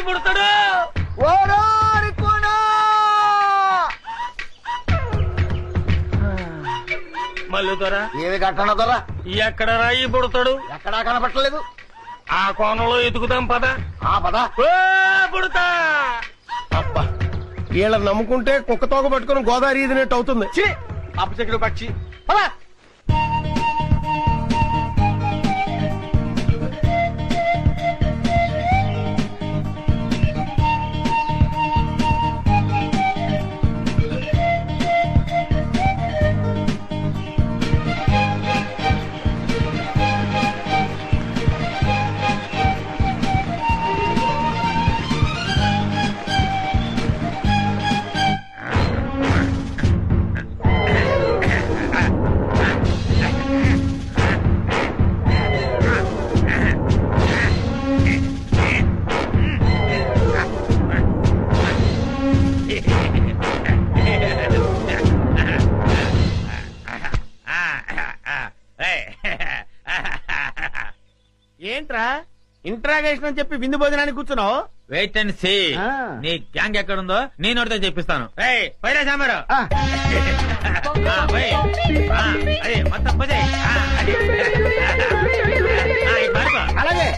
పుడతాడు. మళ్ళీ దొరా ఏది కట్టన దొరా ఎక్కడ రాయి పుడతాడు? ఎక్కడా కనపట్టలేదు. ఆ కోణంలో ఎదుగుదాం పద. ఆ పద. పుడతా. అబ్బా వీళ్ళని నమ్ముకుంటే కుక్క తోక పట్టుకుని గోదావరి ఈదినట్టు అవుతుంది. అపశకుడు పక్షి. ఏంట్రా ఇంట్రాగేషన్ అని చెప్పి విందు భోజనానికి కూర్చున్నావు? Wait and see. నీ గ్యాంగ్ ఎక్కడుందో నేను నోటితో చెప్పిస్తాను. పైరా సాంబారు అదే మొత్తం పోతే అలాగే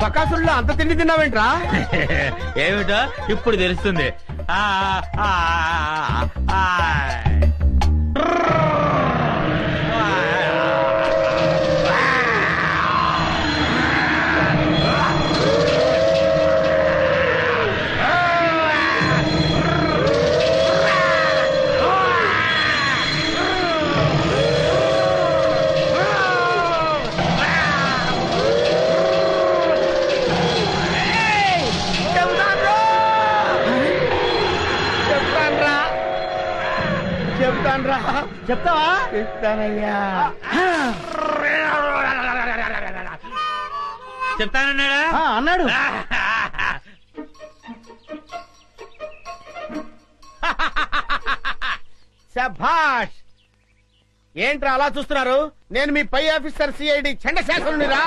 బకాసుల్లో అంత తిండి తిన్నావేంట్రా? ఏమిటో ఇప్పుడు తెలుస్తుంది. చెప్తావా? చెప్తానయ్యా. చెప్తానన్నాడా? అన్నాడు. శభాష్. ఏంట్రా అలా చూస్తున్నారు? నేను మీ పై ఆఫీసర్ సిఐడి చండశాసనునిరా.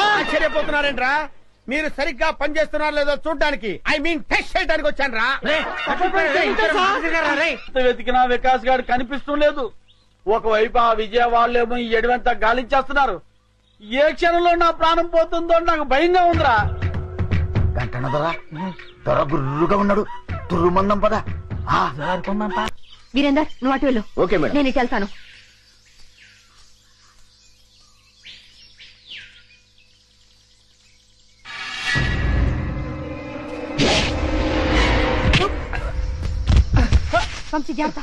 ఆశ్చర్యపోతున్నారేంట్రా? మీరు సరిగ్గా పనిచేస్తున్నారో లేదో చూడడానికి, ఐ మీన్ టెస్ట్ చేయడానికి వచ్చాను రా. వెతికినా వికాస్ గారు కనిపిస్తూ లేదు. ఒకవైపు ఆ విజయవాడలేమో ఈ ఎడవంతా గాలించేస్తున్నారు. ఏ క్షణంలో నా ప్రాణం పోతుందో నాకు భయంగా ఉందిరా. గంటన దొర దొర గుర్రుగా ఉన్నాడు. తుర్రుమందం పద. వీరేందర్ నువ్వు అటు వెళ్ళు. Okay madam. నేను ఇటు వెళ్తాను. వంశీ జాగ్రత్త.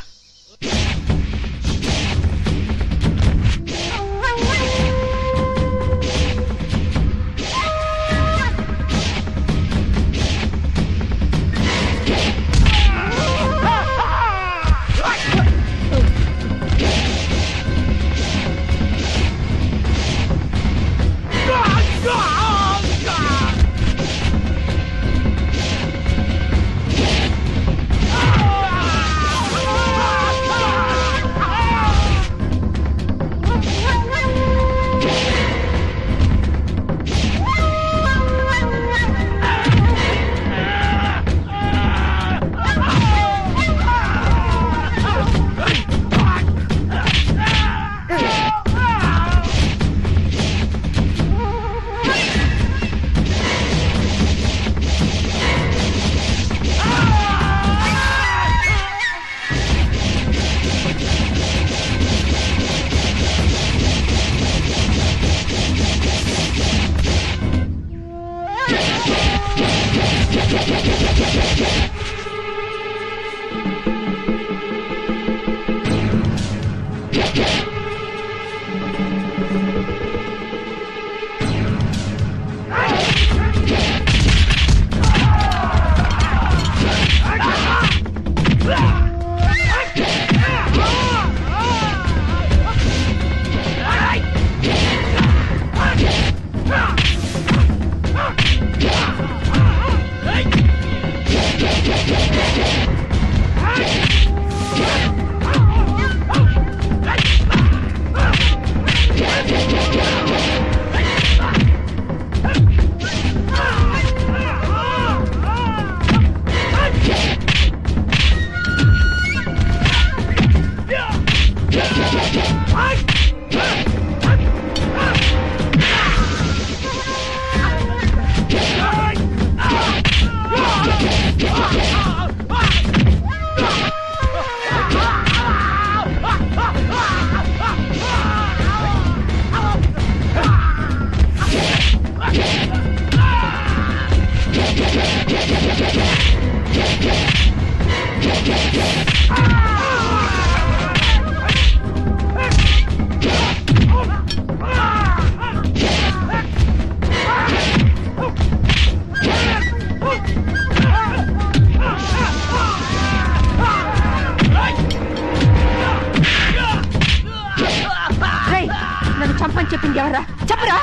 చెప్పింది ఎవరా? చెప్పరా?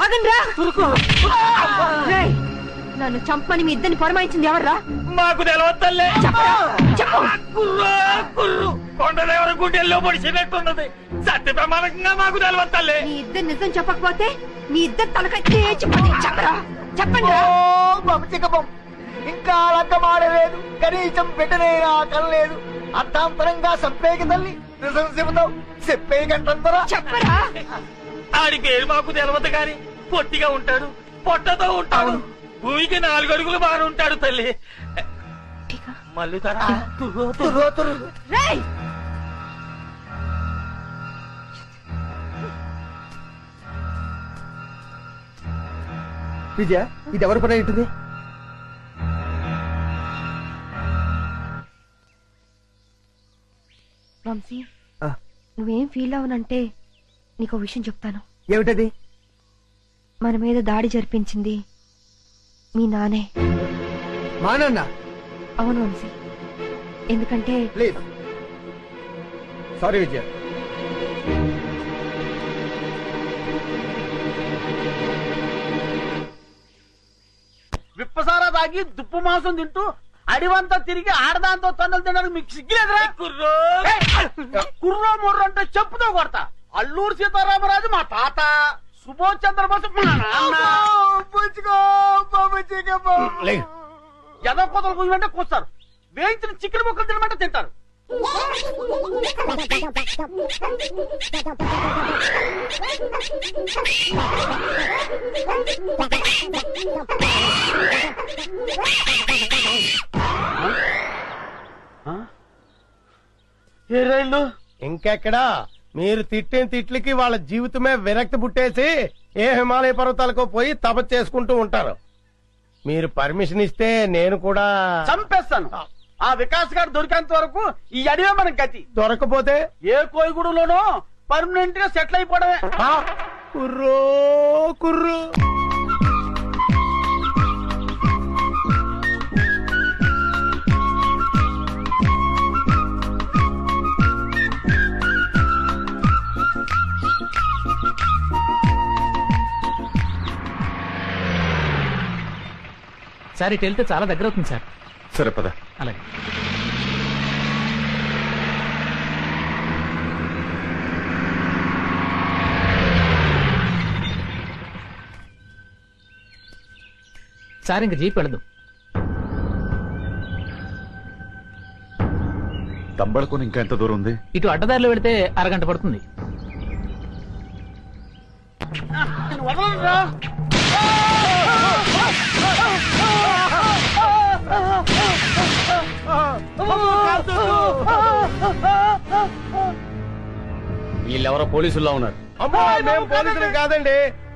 ఆగండ్రా! రేయ్, నన్ను చంపని మీ ఇద్దరిని పొరమాయించింది ఎవర్రా? మాకు తెలవద్దల్లే. చెప్పరా? చెప్పు. కొండదేవర గుండెల్లో పొడిచినట్టున్నది. సత్య ప్రమాణంగా మాకు తెలవద్దల్లే. మీ ఇద్దరు నిజం చెప్పకపోతే మీ ఇద్దరు తలకాయ తేచిపోతే చెప్పరా? చెప్పండి. ఇంకా లగ్గమాడలేదు, కనీసం బిడ్డనైనా కనలేదు. అర్థాంతరంగా సంపేకి తల్లి నిజం చెబుతావు, చెప్పేయకంటారా? చెప్పరా? ఆడి పేరు మాకు తెలవదు గాని పొట్టిగా ఉంటాడు, పొట్టతో ఉంటాడు, భూమికి 4 అడుగులు బాగా ఉంటాడు తల్లి. మళ్ళీ రేయ్, విజయ, ఇది ఎవరు పని ఉంటుంది? వంశీ, నువ్వేం ఫీల్ అవనంటే నీకు విషయం చెప్తాను. ఏమిటది? మన మీద దాడి జరిపించింది మీ నానే. మా నాన్న? అవును వంశీ, ఎందుకంటే ప్లీజ్ సారీ విజయ. విప్పసారా తాగి దుప్పు మాంసం తింటూ అడివంతా తిరిగి ఆడదాంతో తన్నులు తినడానికి మీకు సిగ్గులేదురా? కుర్రో ముర్రో అంటే చెప్పుతో కొడతా. అల్లూరు సీతారామరాజు మా తాత, సుభాష్ చంద్రబోస్ మా నాన్న. ఎదో కోతలు కూయమంటే కూస్తారు, వేయించిన చికెన్ ముక్కలు తినమంటే తింటారు. ఏ రైళ్ళు? ఇంకెక్కడా? మీరు తిట్టిన తిట్లకి వాళ్ళ జీవితమే విరక్తి పుట్టేసి ఏ హిమాలయ పర్వతాలకు పోయి తపస్సు చేసుకుంటూ ఉంటారు. మీరు పర్మిషన్ ఇస్తే నేను కూడా చంపేస్తాను. ఆ వికాస్ గారు దొరికేంత వరకు ఈ అడివే మనకి గతి. దొరకపోతే ఏ కోయిగూడలోనో పర్మనెంట్ గా సెటిల్ అయిపోవడమే. కుర్రో కుర్రో. సార్ ఇటు వెళ్తే చాలా దగ్గర అవుతుంది సార్. సరే పద. అలాగే. సార్ ఇంక జీప్ వెళ్ళదు. తంబళకొని ఇంకా ఎంత దూరం ఉంది? ఇటు అడ్డదారిలో వెళితే అరగంట పడుతుంది. వదలరా. వీళ్ళెవరో పోలీసుల్లో ఉన్నారు. మేము పోలీసులు కాదండి.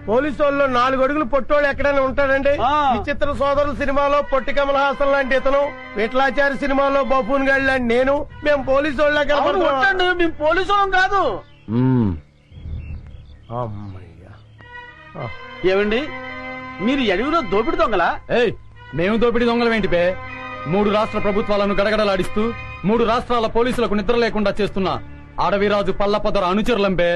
పోలీసు వాళ్ళు 4 అడుగులు పొట్టోళ్ళు ఎక్కడైనా ఉంటాడండి. విచిత్ర సోదరుల సినిమాలో పొట్టి కమల్ హాసన్ లాంటి ఇతను, విఠలాచారి సినిమాలో బఫూన్ గాడి లాంటి నేను, మేము పోలీసు వాళ్ళ మేము పోలీసు వాళ్ళం కాదు. అమ్మయ్యా. ఏమండి, మీరు అడవిలో దోపిడి దొంగలా? మేము దోపిడీ దొంగలం ఏంటి పే? 3 రాష్ట్ర ప్రభుత్వాలను గడగడలాడిస్తూ 3 రాష్ట్రాల పోలీసులకు నిద్ర లేకుండా చేస్తున్న అడవిరాజు పల్లపదొర అనుచరులంపే.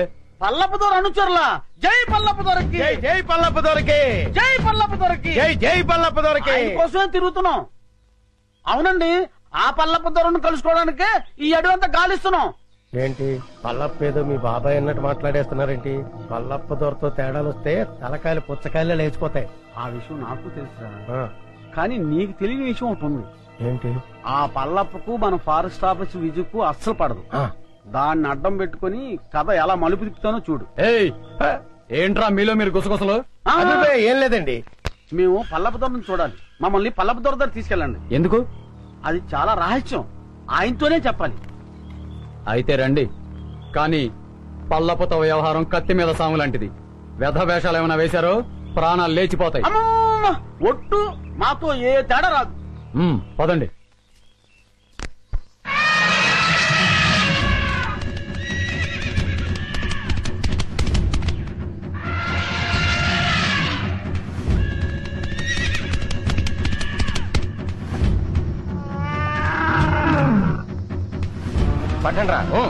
పల్లపదొర అనుచరులా? జై పల్లపదొరకి, జై పల్లపదొరకి, జై పల్లపదొరకి, జై పల్లపదొరకి కోసమే తిరుగుతున్నాం. అవునండి, ఆ పల్లపదొరను కలుసుకోవడానికే ఈ అడవంతా గాలిస్తున్నాం. ఏంటి పల్లప్ప ఏదో మీ బాబాయ్ అన్నట్టు మాట్లాడేస్తున్నారేంటి? పల్లప్ప దొరతో తేడాలు వస్తే తలకాయలు పుచ్చకాయలు లేచిపోతాయి. ఆ విషయం నాకు తెలుసా, కానీ నీకు తెలియని విషయం ఒకటి ఉంది. ఏంటి? ఆ పల్లప్పకు మన ఫారెస్ట్ ఆఫీస్ విజుకు అస్సలు పడదు. దాన్ని అడ్డం పెట్టుకుని కథ ఎలా మలుపు తిప్పుతానో చూడు. ఏంట్రా మీలో మీరు గుసగుసలు? ఏం లేదండి, మేము పల్లప్ప దొరను చూడాలి. మమ్మల్ని పల్లప్ప దొర దగ్గర తీసుకెళ్ళండి. ఎందుకు? అది చాలా రహస్యం, ఆయనతోనే చెప్పాలి. అయితే రండి. కానీ పల్లపుతో వ్యవహారం కత్తి మీద సాము లాంటిది. వ్యధ వేషాలు ఏమైనా వేశారో ప్రాణాలు లేచిపోతాయి. ఒట్టు మాతో ఏ తేడా రాదు. పదండి. పడ్డ పెట్టండి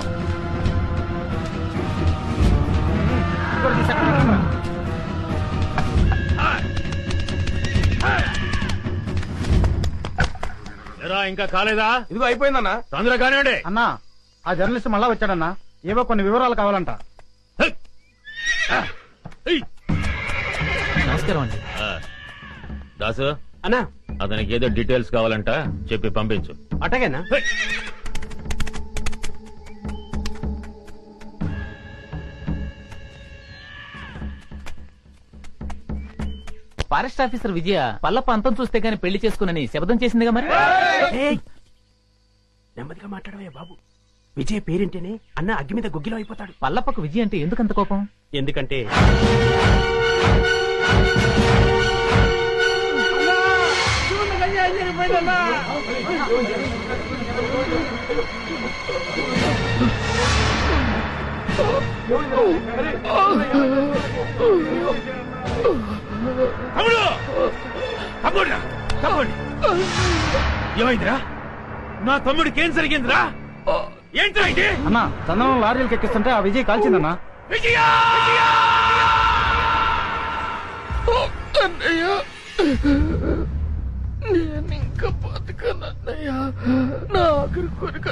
రా ఇంకా కాలేదా? ఇదిగో అయిపోయిందన్నా. తొందరగా కానివ్వండి. అన్నా ఆ జర్నలిస్ట్ మళ్ళా వచ్చాడన్నా, ఏవో కొన్ని వివరాలు కావాలంట. నమస్కారం అండి. దాసు అన్నా అతనికి ఏదో డీటెయిల్స్ కావాలంట, చెప్పి పంపించు. అట్టగేనా? ఫారెస్ట్ ఆఫీసర్ విజయ పల్లప్ప అంతం చూస్తే గాని పెళ్లి చేసుకునని శపథం చేసిందిగా మరి. నెమ్మదిగా మాట్లాడవే బాబు. విజయ్ పేరింటేనే అన్న అగ్గి మీద గుగ్గిలో అయిపోతాడు. పల్లప్పకు విజయ అంటే ఎందుకంత కోపం? ఎందుకంటే తమ్ముడు తమ్ముడు తమ్ముడు ఏమైందిరా? నా తమ్ముడికి ఏం జరిగిందిరా? ఏంట్రా ఇది? అన్నా చందనం లారీలకు ఎక్కిస్తుంటే ఆ విజయ్ కాల్చిందన్నా. విజయా! అన్నయ్య నేను ఇంకా బతకనన్నయ్య. నా ఆఖరి కోరిక